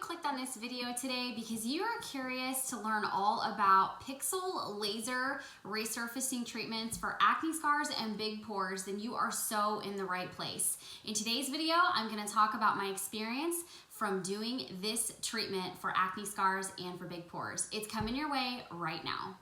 clicked on this video today because you are curious to learn all about pixel laser resurfacing treatments for acne scars and big pores, then you are so in the right place. In today's video, I'm going to talk about my experience from doing this treatment for acne scars and for big pores. It's coming your way right now.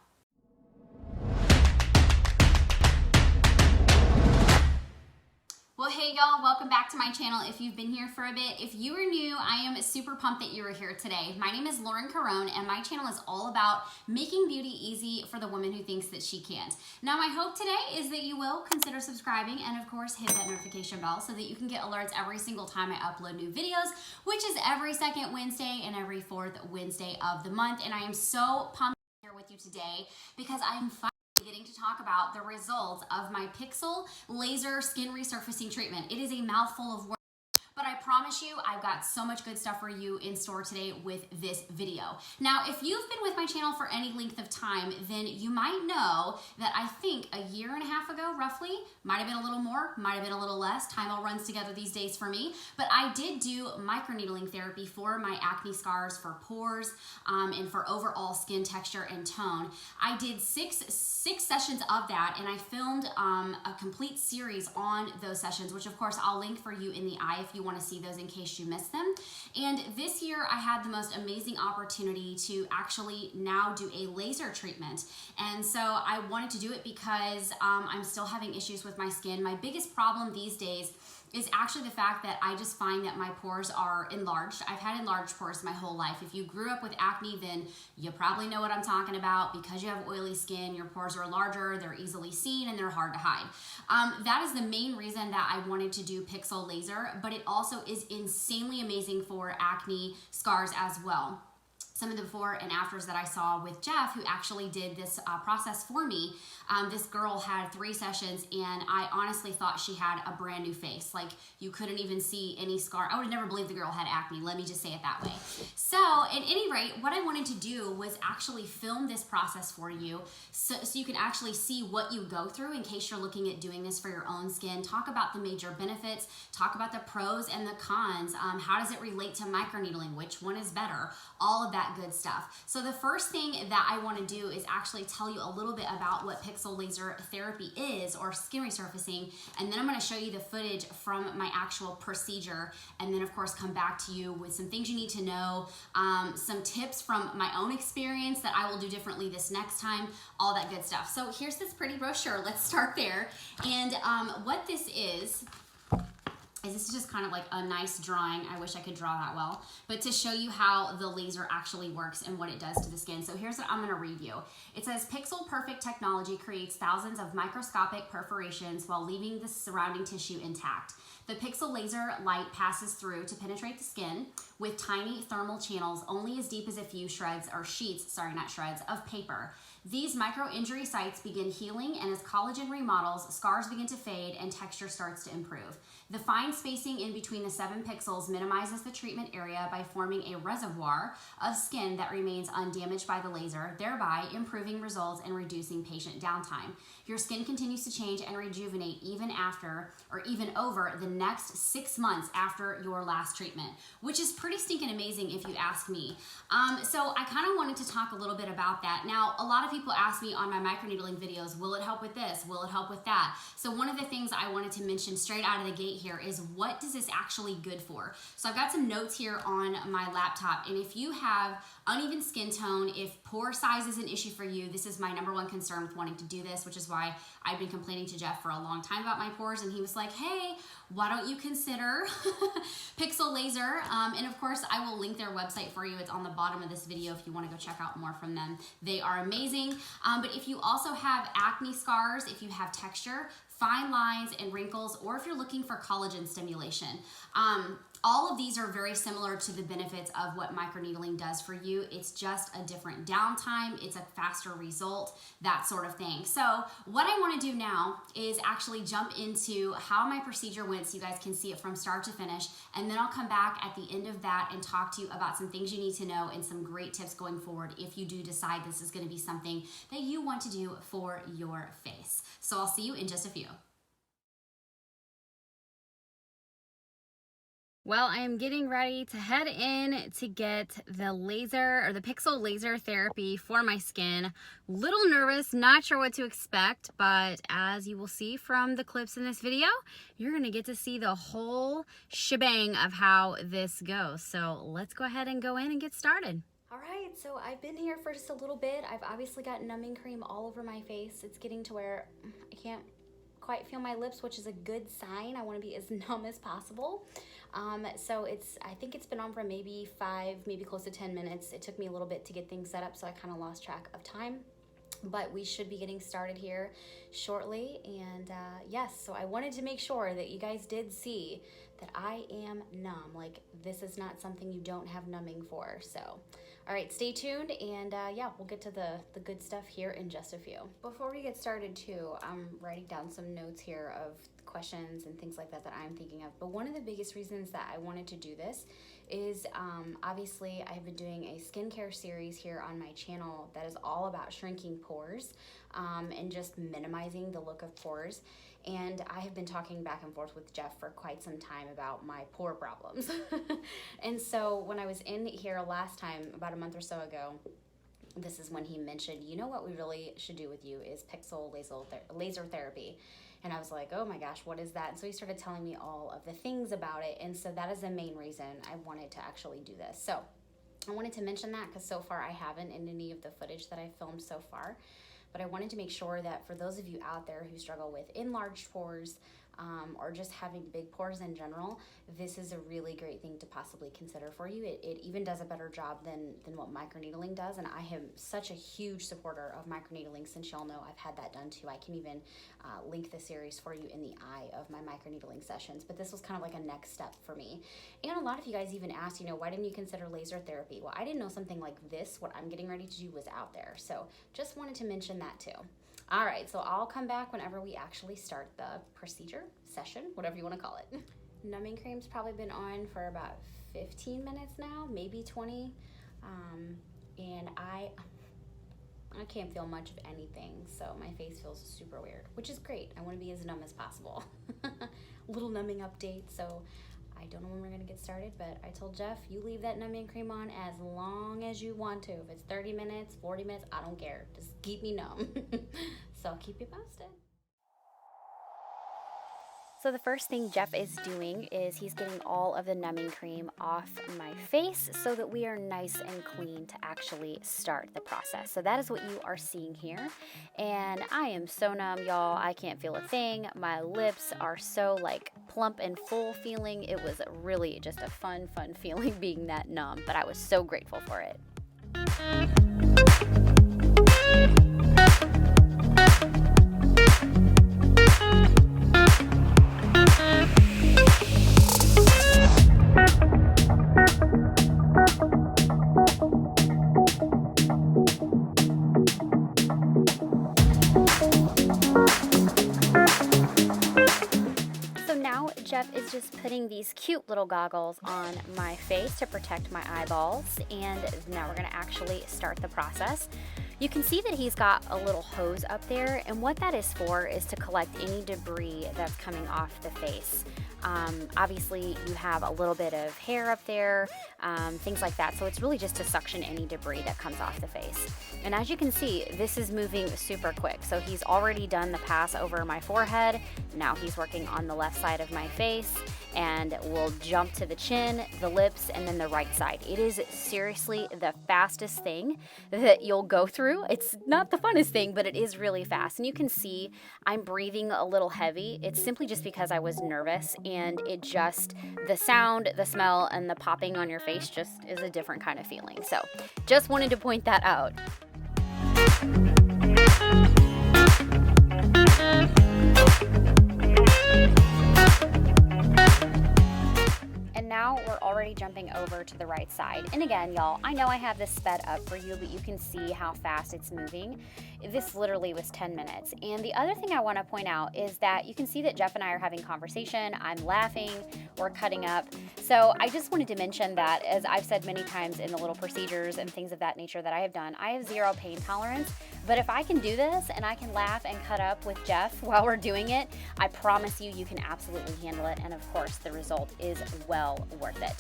Well, hey y'all, welcome back to my channel if you've been here for a bit. If you are new, I am super pumped that you are here today. My name is Caron and my channel is all about making beauty easy for the woman who thinks that she can't. Now, my hope today is that you will consider subscribing and of course hit that notification bell so that you can get alerts every single time I upload new videos, which is every second Wednesday and every fourth Wednesday of the month. And I am so pumped to be here with you today because I'm getting to talk about the results of my pixel laser skin resurfacing treatment. It is a mouthful of work, but I promise you I've got so much good stuff for you in store today with this video. Now, if you've been with my channel for any length of time, then you might know that I think a year and a half ago, roughly, might have been a little more, might have been a little less, time all runs together these days for me, but I did do microneedling therapy for my acne scars, for pores, and for overall skin texture and tone. I did six sessions of that, and I filmed a complete series on those sessions, which of course I'll link for you in the eye if you want to see those in case you missed them. And this year I had the most amazing opportunity to actually now do a laser treatment. And so I wanted to do it because I'm still having issues with my skin. My biggest problem these days is actually the fact that I just find that my pores are enlarged. I've had enlarged pores my whole life. If you grew up with acne, then you probably know what I'm talking about. Because you have oily skin, your pores are larger, they're easily seen, and they're hard to hide. That is the main reason that I wanted to do pixel laser, but it also is insanely amazing for acne scars as well. Some of the before and afters that I saw with Jeff, who actually did this process for me, this girl had 3 sessions and I honestly thought she had a brand new face. Like, you couldn't even see any scar. I would have never believed the girl had acne, let me just say it that way. So at any rate, what I wanted to do was actually film this process for you so you can actually see what you go through in case you're looking at doing this for your own skin. Talk about the major benefits, talk about the pros and the cons, how does it relate to microneedling, which one is better, all of that good stuff. So the first thing that I want to do is actually tell you a little bit about what pixel laser therapy is, or skin resurfacing, and then I'm going to show you the footage from my actual procedure, and then of course come back to you with some things you need to know, some tips from my own experience that I will do differently this next time, all that good stuff. So here's this pretty brochure. Let's start there. And what this is this is just kind of like a nice drawing. I wish I could draw that well, but to show you how the laser actually works and what it does to the skin. So here's what I'm going to read you. It says, pixel perfect technology creates thousands of microscopic perforations while leaving the surrounding tissue intact. The pixel laser light passes through to penetrate the skin with tiny thermal channels only as deep as a few shreds or sheets, sorry, not shreds, of paper. These micro-injury sites begin healing, and as collagen remodels, scars begin to fade and texture starts to improve. The fine spacing in between the 7 pixels minimizes the treatment area by forming a reservoir of skin that remains undamaged by the laser, thereby improving results and reducing patient downtime. Your skin continues to change and rejuvenate even after, or even over, the next 6 months after your last treatment, which is pretty stinking amazing if you ask me. So I kind of wanted to talk a little bit about that. Now, a lot of people ask me on my microneedling videos, will it help with this? Will it help with that? So one of the things I wanted to mention straight out of the gate here is, what does this actually good for? So I've got some notes here on my laptop, and if you have uneven skin tone, if pore size is an issue for you, this is my #1 concern with wanting to do this, which is why I've been complaining to Jeff for a long time about my pores, and he was like, hey, why don't you consider pixel laser? And of course, I will link their website for you. It's on the bottom of this video if you want to go check out more from them. They are amazing. But if you also have acne scars, if you have texture, fine lines and wrinkles, or if you're looking for collagen stimulation, all of these are very similar to the benefits of what microneedling does for you. It's just a different downtime, it's a faster result, that sort of thing. So what I want to do now is actually jump into how my procedure went so you guys can see it from start to finish, and then I'll come back at the end of that and talk to you about some things you need to know and some great tips going forward if you do decide this is going to be something that you want to do for your face. So I'll see you in just a few. Well, I am getting ready to head in to get the laser or the pixel laser therapy for my skin. Little nervous, not sure what to expect, but as you will see from the clips in this video, you're gonna get to see the whole shebang of how this goes. So let's go ahead and go in and get started. All right, so I've been here for just a little bit. I've obviously got numbing cream all over my face. It's getting to where I can't quite feel my lips, which is a good sign. I want to be as numb as possible. So I think it's been on for maybe 5, maybe close to 10 minutes. It took me a little bit to get things set up, so I kind of lost track of time. But we should be getting started here shortly. And yes, so I wanted to make sure that you guys did see that I am numb. Like, this is not something you don't have numbing for. So, all right, stay tuned, and yeah, we'll get to the good stuff here in just a few. Before we get started too, I'm writing down some notes here of questions and things like that that I'm thinking of. But one of the biggest reasons that I wanted to do this is obviously I've been doing a skincare series here on my channel that is all about shrinking pores and just minimizing the look of pores. And I have been talking back and forth with Jeff for quite some time about my pore problems. And so when I was in here last time, about a month or so ago, this is when he mentioned, you know what we really should do with you is pixel laser therapy. And I was like, oh my gosh, what is that? And so he started telling me all of the things about it. And so that is the main reason I wanted to actually do this. So I wanted to mention that because so far I haven't in any of the footage that I filmed so far. But I wanted to make sure that for those of you out there who struggle with enlarged pores or just having big pores in general, this is a really great thing to possibly consider for you. It even does a better job than what microneedling does, and I am such a huge supporter of microneedling since y'all know I've had that done too. I can even link the series for you in the eye of my microneedling sessions, but this was kind of like a next step for me. And a lot of you guys even asked, you know, why didn't you consider laser therapy? Well, I didn't know something like this, what I'm getting ready to do, was out there, so just wanted to mention that too. All right, so I'll come back whenever we actually start the procedure, session, whatever you want to call it. Numbing cream's probably been on for about 15 minutes now, maybe 20, and I can't feel much of anything, so my face feels super weird, which is great. I want to be as numb as possible. Little numbing update, so I don't know when we're going to get started, but I told Jeff, you leave that numbing cream on as long as you want to. If it's 30 minutes, 40 minutes, I don't care. Just keep me numb. So I'll keep you posted. So the first thing Jeff is doing is he's getting all of the numbing cream off my face so that we are nice and clean to actually start the process. So that is what you are seeing here. And I am so numb, y'all. I can't feel a thing. My lips are so like plump and full feeling. It was really just a fun feeling being that numb, but I was so grateful for it. Jeff is just putting these cute little goggles on my face to protect my eyeballs, and now we're going to actually start the process. You can see that he's got a little hose up there, and what that is for is to collect any debris that's coming off the face. Obviously you have a little bit of hair up there, things like that, so it's really just to suction any debris that comes off the face. And as you can see, this is moving super quick. So he's already done the pass over my forehead. Now he's working on the left side of my face, and we'll jump to the chin, the lips, and then the right side. It is seriously the fastest thing that you'll go through. It's not the funnest thing, but it is really fast. And you can see I'm breathing a little heavy. It's simply just because I was nervous, and it just, the sound, the smell, and the popping on your face just is a different kind of feeling. So just wanted to point that out. And now we're already jumping over to the right side. And again, y'all, I know I have this sped up for you, but you can see how fast it's moving. This literally was 10 minutes. And the other thing I want to point out is that you can see that Jeff and I are having conversation. I'm laughing, we're cutting up. So I just wanted to mention that, as I've said many times in the little procedures and things of that nature that I have done, I have zero pain tolerance. But if I can do this and I can laugh and cut up with Jeff while we're doing it, I promise you, you can absolutely handle it. And of course, the result is well worth it.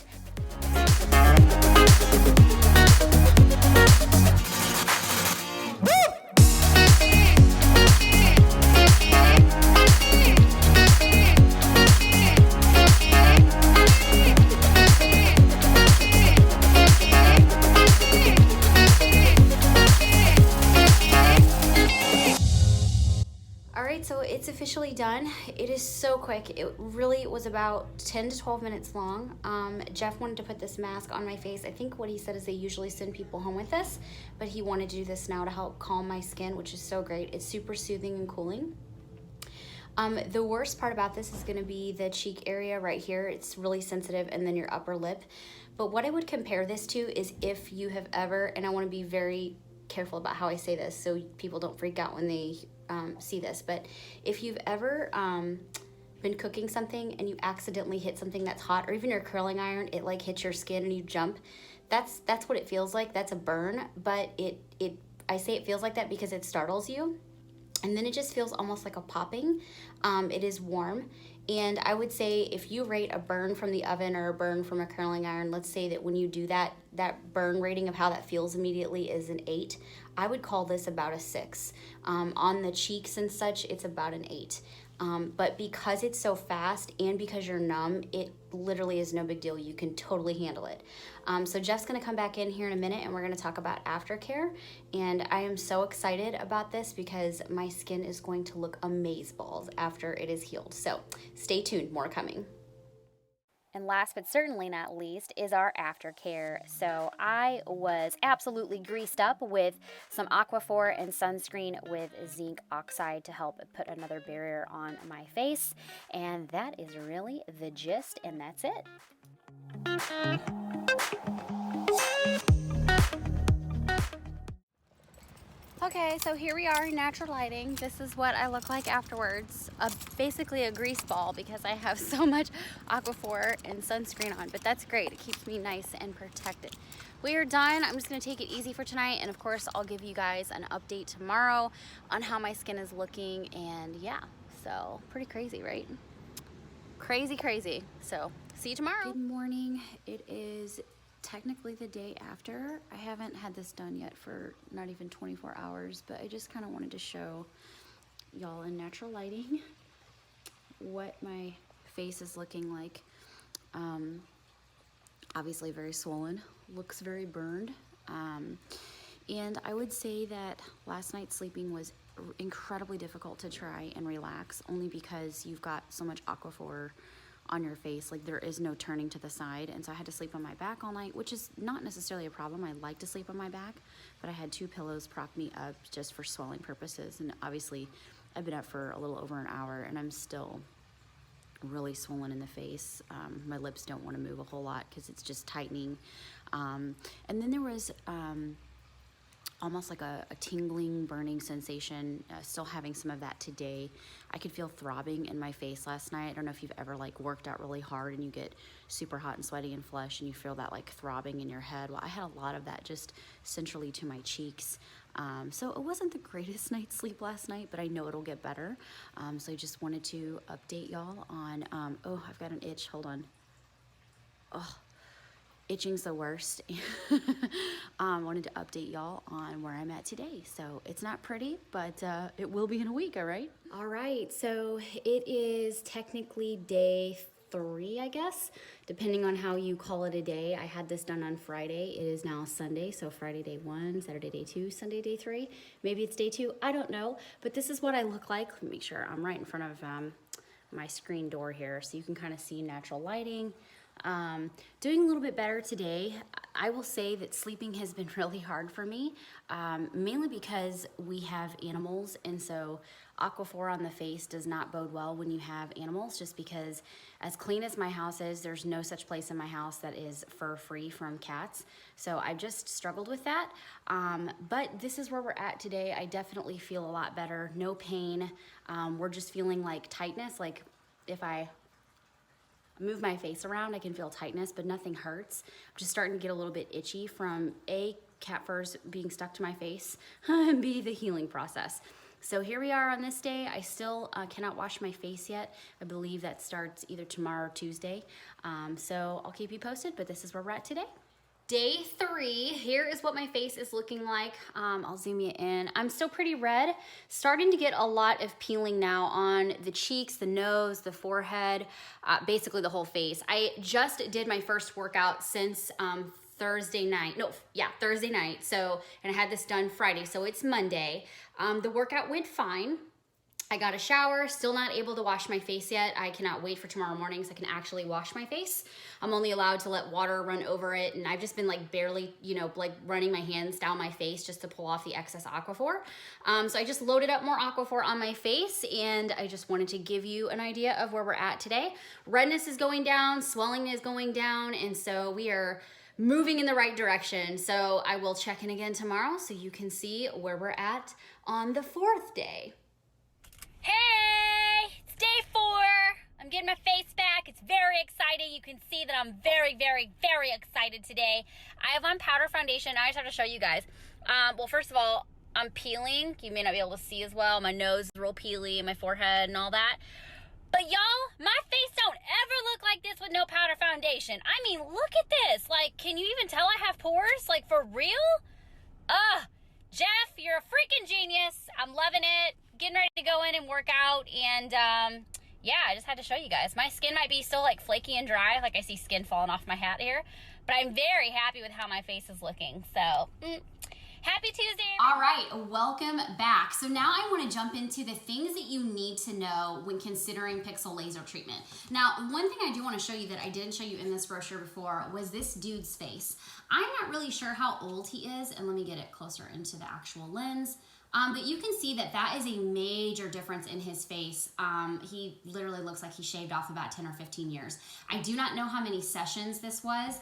So it's officially done. It is so quick. It really was about 10 to 12 minutes long. Jeff wanted to put this mask on my face. I think what he said is they usually send people home with this, but he wanted to do this now to help calm my skin, which is so great. It's super soothing and cooling. The worst part about this is going to be the cheek area right here. It's really sensitive, and then your upper lip. But what I would compare this to is if you have ever, and I want to be very careful about how I say this so people don't freak out when they see this, but if you've ever been cooking something and you accidentally hit something that's hot, or even your curling iron, it like hits your skin and you jump, that's what it feels like. That's a burn, but I say it feels like that because it startles you, and then it just feels almost like a popping. It is warm, and I would say if you rate a burn from the oven or a burn from a curling iron, let's say that when you do that burn rating of how that feels immediately is an 8. I would call this about a 6. On the cheeks and such, it's about an 8. But because it's so fast and because you're numb, it literally is no big deal. You can totally handle it. So Jeff's gonna come back in here in a minute and we're gonna talk about aftercare. And I am so excited about this because my skin is going to look amazeballs after it is healed. So stay tuned, more coming. And last but certainly not least is our aftercare. So I was absolutely greased up with some Aquaphor and sunscreen with zinc oxide to help put another barrier on my face. And that is really the gist, and that's it. Okay, so here we are in natural lighting. This is what I look like afterwards. Basically a grease ball because I have so much Aquaphor and sunscreen on, but that's great. It keeps me nice and protected. We are done. I'm just gonna take it easy for tonight, and of course I'll give you guys an update tomorrow on how my skin is looking, and yeah, so pretty crazy, right? Crazy. So see you tomorrow. Good morning. It is technically the day after. I haven't had this done yet for not even 24 hours, but I just kind of wanted to show y'all in natural lighting what my face is looking like. Obviously very swollen, looks very burned, and I would say that last night's sleeping was incredibly difficult to try and relax, only because you've got so much Aquaphor on your face. Like, there is no turning to the side, and so I had to sleep on my back all night, which is not necessarily a problem. I like to sleep on my back, but I had 2 pillows prop me up just for swelling purposes, and obviously I've been up for a little over an hour and I'm still really swollen in the face. My lips don't want to move a whole lot because it's just tightening, and then there was almost like a tingling, burning sensation, still having some of that today. I could feel throbbing in my face last night. I don't know if you've ever like worked out really hard and you get super hot and sweaty and flush and you feel that like throbbing in your head. Well, I had a lot of that just centrally to my cheeks. So it wasn't the greatest night's sleep last night, but I know it'll get better. So I just wanted to update y'all on, oh, I've got an itch, hold on. Oh, itching's the worst. Wanted to update y'all on where I'm at today. So it's not pretty, but it will be in a week, all right? All right, so it is technically day 3, I guess, depending on how you call it a day. I had this done on Friday. It is now Sunday, so Friday day 1, Saturday day 2, Sunday day 3. Maybe it's day 2, I don't know, but this is what I look like. Let me make sure I'm right in front of my screen door here so you can kind of see natural lighting. Doing a little bit better today. I will say that sleeping has been really hard for me, mainly because we have animals, and so Aquaphor on the face does not bode well when you have animals, just because as clean as my house is, there's no such place in my house that is fur-free from cats. So I've just struggled with that, but this is where we're at today. I definitely feel a lot better, no pain. We're just feeling like tightness, like if I move my face around, I can feel tightness, but nothing hurts. I'm just starting to get a little bit itchy from A, cat furs being stuck to my face, and B, the healing process. So here we are on this day. I still cannot wash my face yet. I believe that starts either tomorrow or Tuesday. So I'll keep you posted, but this is where we're at today. Day 3, here is what my face is looking like. I'll zoom you in. I'm still pretty red, starting to get a lot of peeling now on the cheeks, the nose, the forehead, basically the whole face. I just did my first workout since Thursday night. Thursday night. So, and I had this done Friday, so it's Monday. The workout went fine. I got a shower, still not able to wash my face yet. I cannot wait for tomorrow morning so I can actually wash my face. I'm only allowed to let water run over it, and I've just been like barely, like running my hands down my face just to pull off the excess Aquaphor. So I just loaded up more Aquaphor on my face, and I just wanted to give you an idea of where we're at today. Redness is going down, swelling is going down, and so we are moving in the right direction. So I will check in again tomorrow so you can see where we're at on the 4th day. Hey, it's day 4. I'm getting my face back. It's very exciting. You can see that I'm very, very, very excited today. I have on powder foundation. I just have to show you guys. Well, first of all, I'm peeling. You may not be able to see as well. My nose is real peely and my forehead and all that. But y'all, my face don't ever look like this with no powder foundation. I mean, look at this. Like, can you even tell I have pores? Like, for real? Jeff, you're a freaking genius. I'm loving it. Getting ready to go in and work out, and yeah, I just had to show you guys. My skin might be still like flaky and dry, like I see skin falling off my hat here, but I'm very happy with how my face is looking. So happy Tuesday. All right, welcome back. So now I want to jump into the things that you need to know when considering pixel laser treatment. Now, one thing I do want to show you that I didn't show you in this brochure before was this dude's face. I'm not really sure how old he is, and let me get it closer into the actual lens. But you can see that that is a major difference in his face. He literally looks like he shaved off about 10 or 15 years. I do not know how many sessions this was,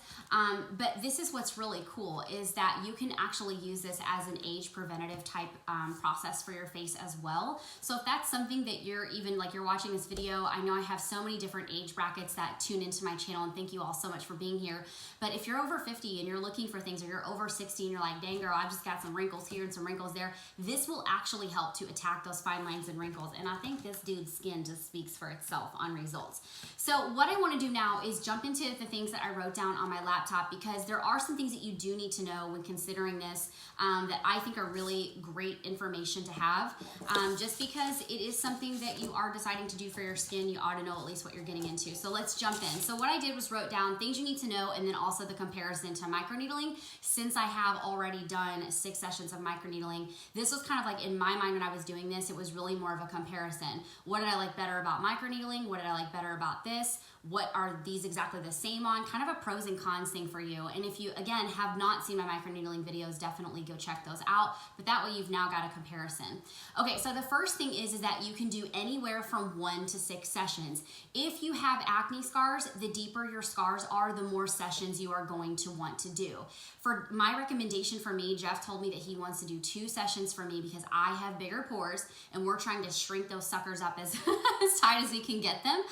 but this is what's really cool is that you can actually use this as an age preventative type process for your face as well. So if that's something that you're even like you're watching this video, I know I have so many different age brackets that tune into my channel, and thank you all so much for being here. But if you're over 50 and you're looking for things, or you're over 60 and you're like, dang girl, I've just got some wrinkles here and some wrinkles there, this will actually help to attack those fine lines and wrinkles. And I think this dude's skin just speaks for itself on results. So what I want to do now is jump into the things that I wrote down on my laptop, because there are some things that you do need to know when considering this that I think are really great information to have. Just because it is something that you are deciding to do for your skin, you ought to know at least what you're getting into. So let's jump in. So what I did was wrote down things you need to know, and then also the comparison to microneedling. Since I have already done 6 sessions of microneedling, this was kind of like, in my mind when I was doing this, it was really more of a comparison. What did I like better about microneedling? What did I like better about this? What are these exactly the same on? Kind of a pros and cons thing for you. And if you, again, have not seen my microneedling videos, definitely go check those out. But that way you've now got a comparison. Okay, so the first thing is that you can do anywhere from 1 to 6 sessions. If you have acne scars, the deeper your scars are, the more sessions you are going to want to do. For my recommendation for me, Jeff told me that he wants to do 2 sessions for me because I have bigger pores and we're trying to shrink those suckers up as, as tight as we can get them.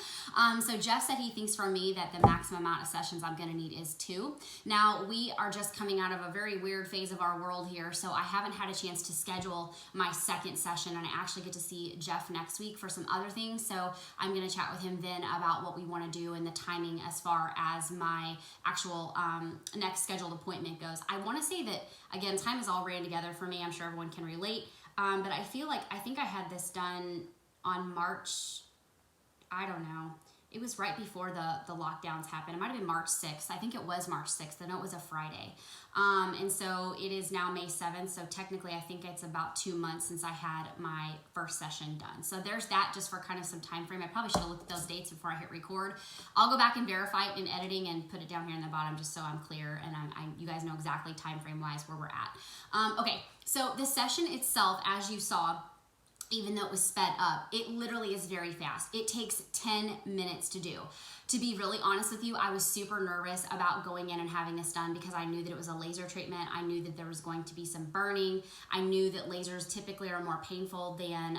So Jeff said he thinks for me that the maximum amount of sessions I'm going to need is 2. Now, we are just coming out of a very weird phase of our world here, so I haven't had a chance to schedule my 2nd session, and I actually get to see Jeff next week for some other things, so I'm going to chat with him then about what we want to do and the timing as far as my actual next scheduled appointment goes. I want to say that, again, time is all ran together for me. I'm sure everyone can relate, but I feel like I think I had this done on March, I don't know. It was right before the lockdowns happened. It might have been March 6th. I think it was March 6th. I know it was a Friday. And so it is now May 7th. So technically, I think it's about 2 months since I had my first session done. So there's that, just for kind of some time frame. I probably should have looked at those dates before I hit record. I'll go back and verify it in editing and put it down here in the bottom just so I'm clear and you guys know exactly time frame wise where we're at. Okay, so the session itself, as you saw, even though it was sped up, it literally is very fast. It takes 10 minutes to do. To be really honest with you, I was super nervous about going in and having this done because I knew that it was a laser treatment. I knew that there was going to be some burning. I knew that lasers typically are more painful than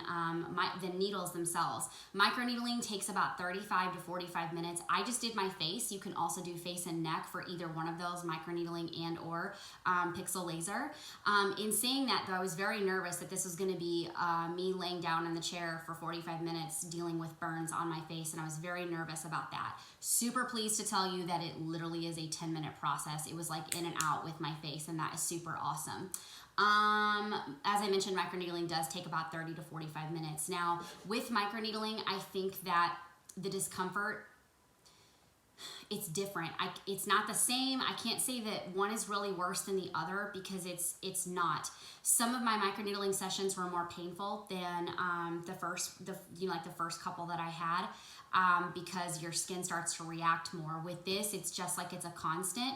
needles themselves. Microneedling takes about 35 to 45 minutes. I just did my face. You can also do face and neck for either one of those, microneedling and or pixel laser. In saying that, though, I was very nervous that this was going to be me laying down in the chair for 45 minutes dealing with burns on my face, and I was very nervous about that. Super pleased to tell you that it literally is a 10-minute process. It was like in and out with my face, and that is super awesome. As I mentioned, microneedling does take about 30 to 45 minutes. Now, with microneedling, I think that the discomfort, it's different. It's not the same. I can't say that one is really worse than the other because it's not. Some of my microneedling sessions were more painful than the first couple that I had because your skin starts to react more. With this, it's just like it's a constant.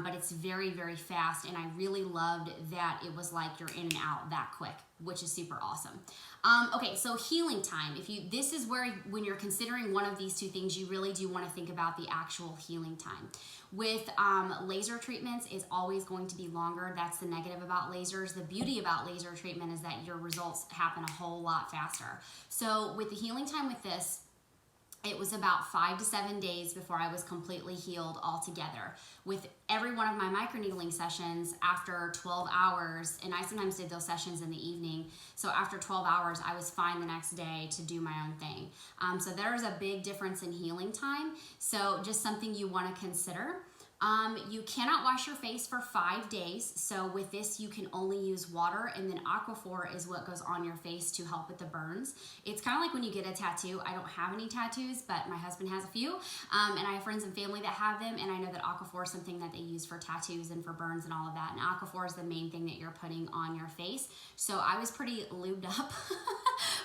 But it's very, very fast, and I really loved that it was like you're in and out that quick, which is super awesome. Okay, so healing time. This is where when you're considering one of these two things, you really do want to think about the actual healing time. With laser treatments is always going to be longer. That's the negative about lasers. The beauty about laser treatment is that your results happen a whole lot faster. So with the healing time with this, it was about 5 to 7 days before I was completely healed altogether. With every one of my microneedling sessions, after 12 hours, and I sometimes did those sessions in the evening, so after 12 hours, I was fine the next day to do my own thing. So there's a big difference in healing time, so just something you want to consider. You cannot wash your face for 5 days. So with this, you can only use water, and then Aquaphor is what goes on your face to help with the burns. It's kind of like when you get a tattoo. I don't have any tattoos, but my husband has a few, and I have friends and family that have them, and I know that Aquaphor is something that they use for tattoos and for burns and all of that, and Aquaphor is the main thing that you're putting on your face. So I was pretty lubed up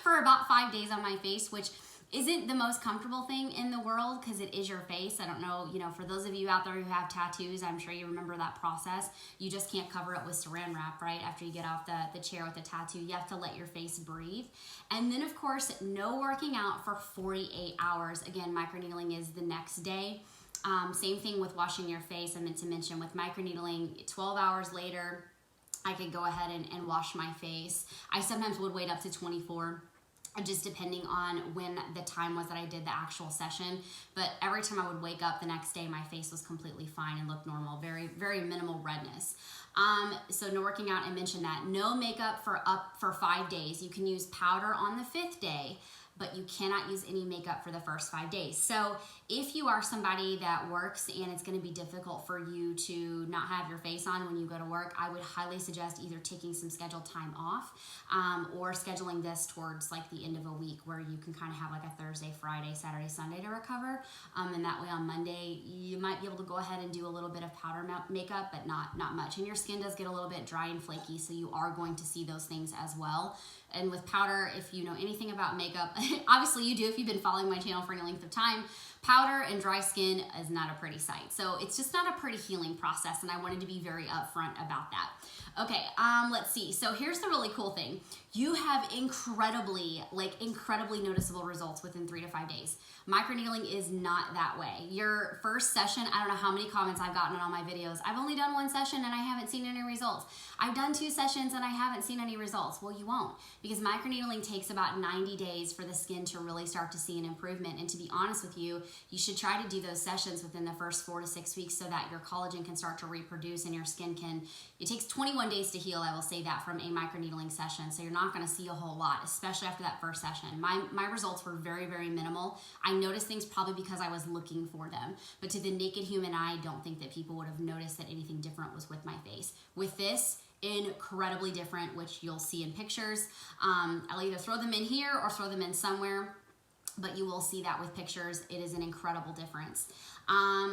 for about 5 days on my face, which isn't the most comfortable thing in the world because it is your face. I don't know, for those of you out there who have tattoos, I'm sure you remember that process. You just can't cover it with saran wrap, right? After you get off the chair with the tattoo, you have to let your face breathe. And then, of course, no working out for 48 hours. Again, microneedling is the next day. Same thing with washing your face. I meant to mention with microneedling, 12 hours later, I could go ahead and wash my face. I sometimes would wait up to 24. Just depending on when the time was that I did the actual session. But every time I would wake up the next day, my face was completely fine and looked normal, very, very minimal redness. So no working out, I mentioned that. No makeup for 5 days. You can use powder on the 5th day, but you cannot use any makeup for the first 5 days. So if you are somebody that works and it's gonna be difficult for you to not have your face on when you go to work, I would highly suggest either taking some scheduled time off or scheduling this towards like the end of a week where you can kind of have like a Thursday, Friday, Saturday, Sunday to recover. And that way on Monday, you might be able to go ahead and do a little bit of powder makeup, but not much. And your skin does get a little bit dry and flaky, so you are going to see those things as well. And with powder, if you know anything about makeup, obviously you do if you've been following my channel for any length of time, powder and dry skin is not a pretty sight. So it's just not a pretty healing process, and I wanted to be very upfront about that. Okay, let's see. So here's the really cool thing. You have incredibly noticeable results within 3 to 5 days. Microneedling is not that way. Your first session, I don't know how many comments I've gotten on all my videos. I've only done 1 session and I haven't seen any results. I've done 2 sessions and I haven't seen any results. Well, you won't, because microneedling takes about 90 days for the skin to really start to see an improvement. And to be honest with you, you should try to do those sessions within the first 4 to 6 weeks so that your collagen can start to reproduce and your skin can, it takes 21 days to heal, I will say that, from a microneedling session. So you're not gonna see a whole lot, especially after that first session. My results were very, very minimal. I noticed things probably because I was looking for them. But to the naked human eye, I don't think that people would have noticed that anything different was with my face. With this, incredibly different, which you'll see in pictures. I'll either throw them in here or throw them in somewhere, but you will see that with pictures. It is an incredible difference.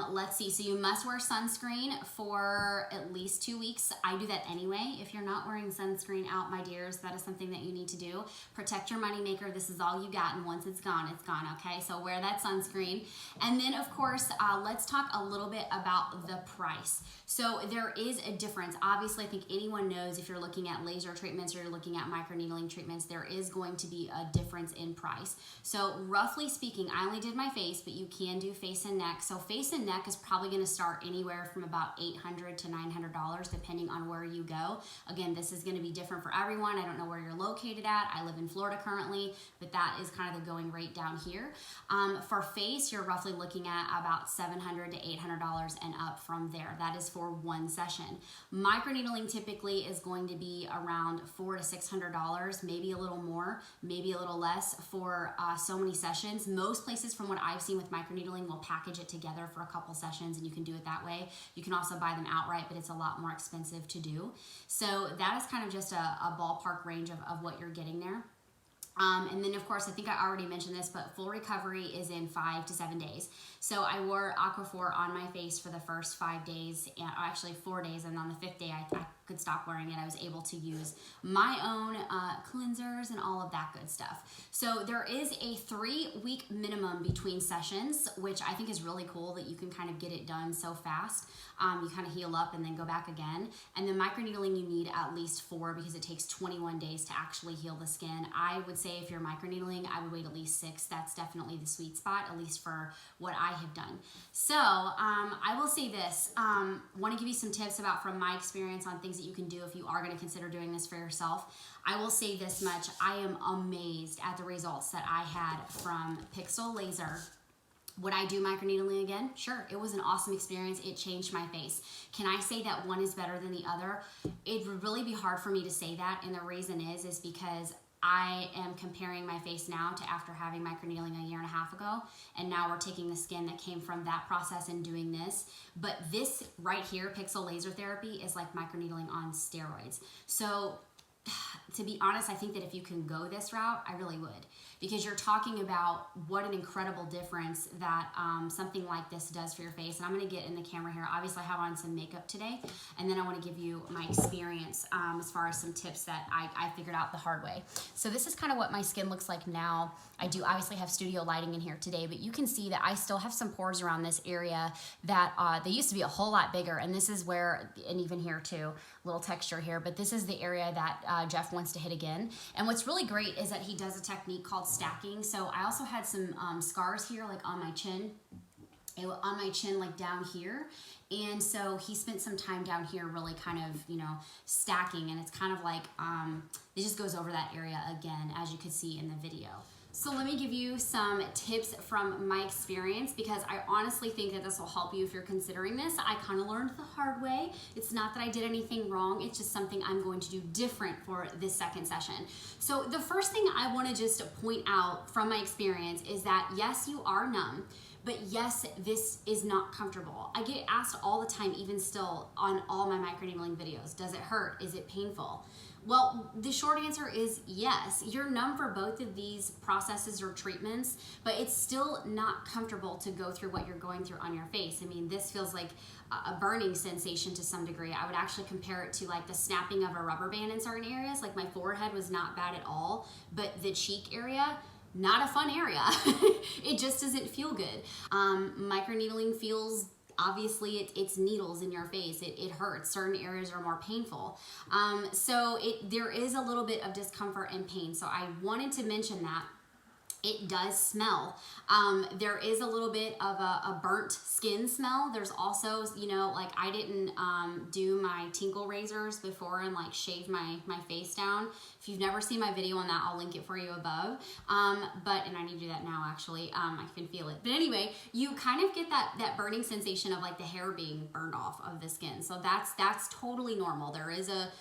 Let's see, so you must wear sunscreen for at least 2 weeks. I do that anyway. If you're not wearing sunscreen out, my dears, that is something that you need to do. Protect your moneymaker. This is all you got, and once it's gone, okay? So wear that sunscreen. And then, of course, let's talk a little bit about the price. So there is a difference. Obviously, I think anyone knows if you're looking at laser treatments or you're looking at microneedling treatments, there is going to be a difference in price. So roughly speaking, I only did my face, but you can do face and neck. So face and neck is probably gonna start anywhere from about $800 to $900 depending on where you go. Again, this is gonna be different for everyone. I don't know where you're located at. I live in Florida currently, but that is kind of the going rate down here. For face, you're roughly looking at about $700 to $800 and up from there. That is for one session. Microneedling typically is going to be around $400 to $600, maybe a little more, maybe a little less for so many sessions. Most places from what I've seen with microneedling will package it together for a couple sessions and you can do it that way. You can also buy them outright, but it's a lot more expensive to do. So that is kind of just a ballpark range of what you're getting there. And then of course, I think I already mentioned this, but full recovery is in 5 to 7 days. So I wore Aquaphor on my face for the first 5 days, and actually 4 days, and on the 5th day I could stop wearing it. I was able to use my own cleansers and all of that good stuff. So there is a 3-week minimum between sessions, which I think is really cool that you can kind of get it done so fast. You kind of heal up and then go back again. And then microneedling you need at least 4 because it takes 21 days to actually heal the skin. I would say if you're microneedling, I would wait at least 6. That's definitely the sweet spot, at least for what I have done. So I will say this, want to give you some tips about from my experience on things that you can do if you are going to consider doing this for yourself. I will say this much, I am amazed at the results that I had from Pixel Laser. Would I do microneedling again? Sure, it was an awesome experience. It changed my face. Can I say that one is better than the other? It would really be hard for me to say that, and the reason is because I am comparing my face now to after having microneedling a 1.5 years ago, and now we're taking the skin that came from that process and doing this. But this right here, Pixel Laser Therapy, is like microneedling on steroids. So to be honest, I think that if you can go this route, I really would. Because you're talking about what an incredible difference that something like this does for your face. And I'm gonna get in the camera here. Obviously I have on some makeup today, and then I wanna give you my experience as far as some tips that I figured out the hard way. So this is kind of what my skin looks like now. I do obviously have studio lighting in here today, but you can see that I still have some pores around this area that they used to be a whole lot bigger. And this is where, and even here too, little texture here, but this is the area that Jeff wants to hit again. And what's really great is that he does a technique called stacking. So I also had some scars here, like on my chin, like down here. And so he spent some time down here really kind of, you know, stacking, and it's kind of like, it just goes over that area again, as you could see in the video. So let me give you some tips from my experience, because I honestly think that this will help you if you're considering this. I kind of learned the hard way. It's not that I did anything wrong. It's just something I'm going to do different for this second session. So the first thing I want to just point out from my experience is that yes, you are numb, but yes, this is not comfortable. I get asked all the time, even still on all my microneedling videos, does it hurt? Is it painful? Well, the short answer is yes. You're numb for both of these processes or treatments, but it's still not comfortable to go through what you're going through on your face. I mean, this feels like a burning sensation to some degree. I would actually compare it to like the snapping of a rubber band in certain areas. Like my forehead was not bad at all, but the cheek area, not a fun area. It just doesn't feel good. Microneedling feels, obviously it's needles in your face. It hurts. Certain areas are more painful. So there is a little bit of discomfort and pain. So I wanted to mention that. It does smell. There is a little bit of a burnt skin smell. There's also, you know, like I didn't do my tinkle razors before and like shave my face down. If you've never seen my video on that, I'll link it for you above. And I need to do that now actually. I can feel it. But anyway, you kind of get that burning sensation of like the hair being burned off of the skin. So that's totally normal. There is a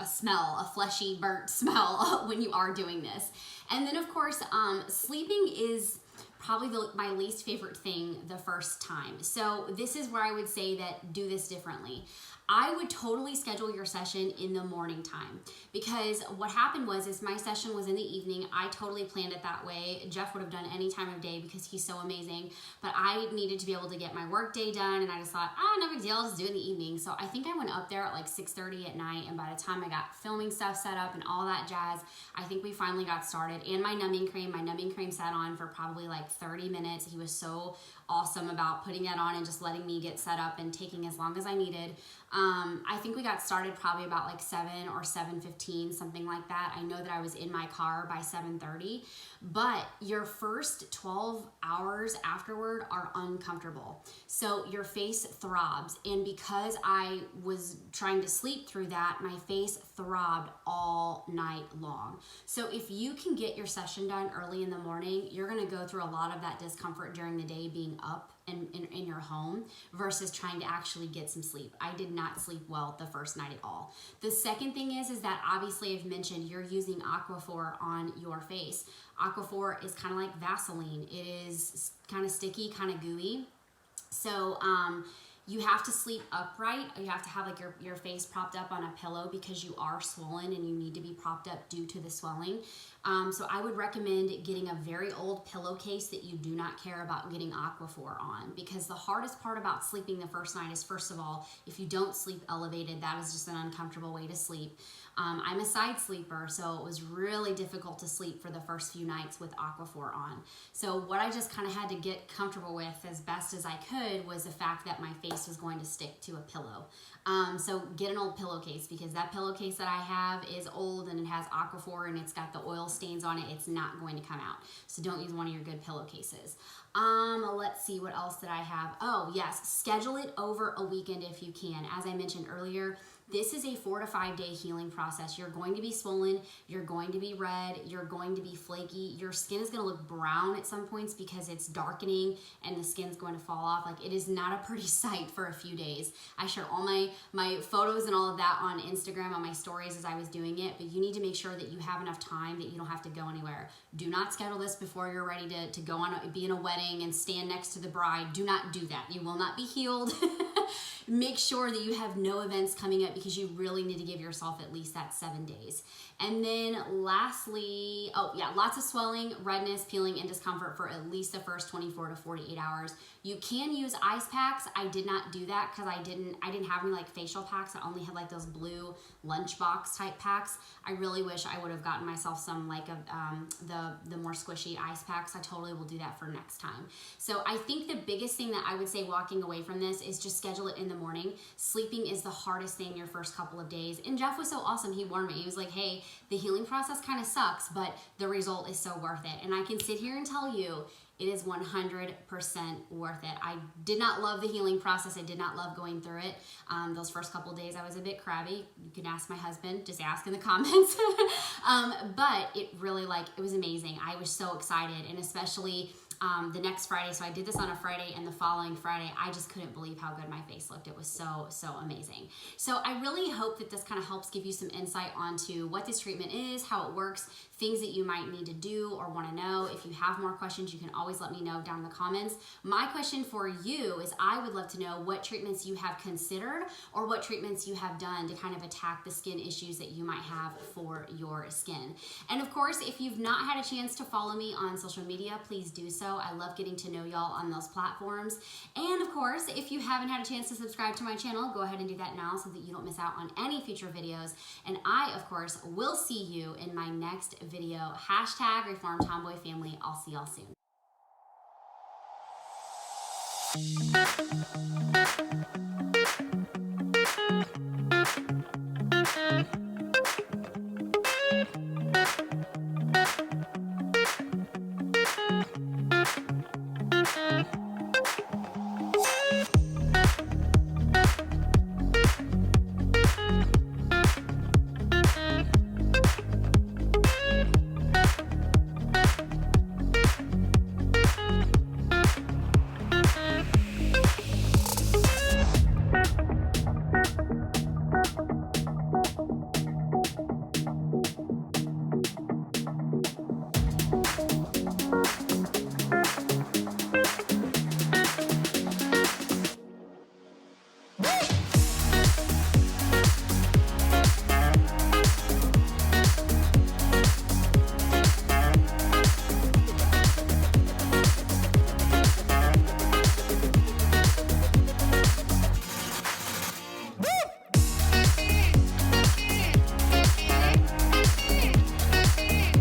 smell, a fleshy, burnt smell when you are doing this. And then of course, sleeping is probably my least favorite thing the first time. So this is where I would say that do this differently. I would totally schedule your session in the morning time, because what happened was my session was in the evening. I totally planned it that way. Jeff would have done any time of day because he's so amazing, but I needed to be able to get my work day done, and I just thought, no big deal, I'll just do it in the evening. So I think I went up there at like 6:30 at night, and by the time I got filming stuff set up and all that jazz, I think we finally got started. And my numbing cream sat on for probably like like 30 minutes. He was so awesome about putting that on and just letting me get set up and taking as long as I needed. I think we got started probably about like 7 or 7:15, something like that. I know that I was in my car by 7:30, but your first 12 hours afterward are uncomfortable. So your face throbs. And because I was trying to sleep through that, my face throbbed all night long. So if you can get your session done early in the morning, you're going to go through a lot of that discomfort during the day being up in your home versus trying to actually get some sleep. I did not sleep well the first night at all. The second thing is that obviously I've mentioned you're using Aquaphor on your face. Aquaphor is kind of like Vaseline. It is kind of sticky, kind of gooey. So you have to sleep upright. You have to have like your face propped up on a pillow because you are swollen and you need to be propped up due to the swelling. So I would recommend getting a very old pillowcase that you do not care about getting Aquaphor on, because the hardest part about sleeping the first night is, first of all, if you don't sleep elevated, that is just an uncomfortable way to sleep. I'm a side sleeper, so it was really difficult to sleep for the first few nights with Aquaphor on. So what I just kind of had to get comfortable with as best as I could was the fact that my face was going to stick to a pillow. So get an old pillowcase, because that pillowcase that I have is old and it has Aquaphor and it's got the oil stains on it. It's not going to come out. So don't use one of your good pillowcases. Let's see, what else did I have? Oh yes, schedule it over a weekend if you can. As I mentioned earlier, this is a 4 to 5 day healing process. You're going to be swollen, you're going to be red, you're going to be flaky, your skin is going to look brown at some points because it's darkening and the skin's going to fall off. Like, it is not a pretty sight for a few days. I share all my photos and all of that on Instagram, on my stories as I was doing it, but you need to make sure that you have enough time that you don't have to go anywhere. Do not schedule this before you're ready to go on, be in a wedding and stand next to the bride. Do not do that. You will not be healed. Make sure that you have no events coming up, because you really need to give yourself at least that 7 days. And then lastly, oh yeah, lots of swelling, redness, peeling, and discomfort for at least the first 24 to 48 hours. You can use ice packs. I did not do that because I didn't have any like facial packs. I only had like those blue lunchbox type packs. I really wish I would have gotten myself some like the more squishy ice packs. I totally will do that for next time. So I think the biggest thing that I would say walking away from this is just schedule it in the morning. Sleeping is the hardest thing your first couple of days. And Jeff was so awesome. He warned me. He was like, hey, the healing process kind of sucks, but the result is so worth it. And I can sit here and tell you, it is 100% worth it. I did not love the healing process. I did not love going through it. Those first couple days, I was a bit crabby. You can ask my husband, just ask in the comments. But it really, it was amazing. I was so excited, and especially the next Friday. So I did this on a Friday, and the following Friday, I just couldn't believe how good my face looked. It was so amazing. So I really hope that this kind of helps give you some insight onto what this treatment is, how it works, things that you might need to do or want to know. If you have more questions, you can always let me know down in the comments. My question for you is, I would love to know what treatments you have considered or what treatments you have done to kind of attack the skin issues that you might have for your skin. And of course, if you've not had a chance to follow me on social media, please do so. I love getting to know y'all on those platforms. And of course, if you haven't had a chance to subscribe to my channel, go ahead and do that now so that you don't miss out on any future videos. And I, of course, will see you in my next video. #Reform Tomboy Family. I'll see y'all soon.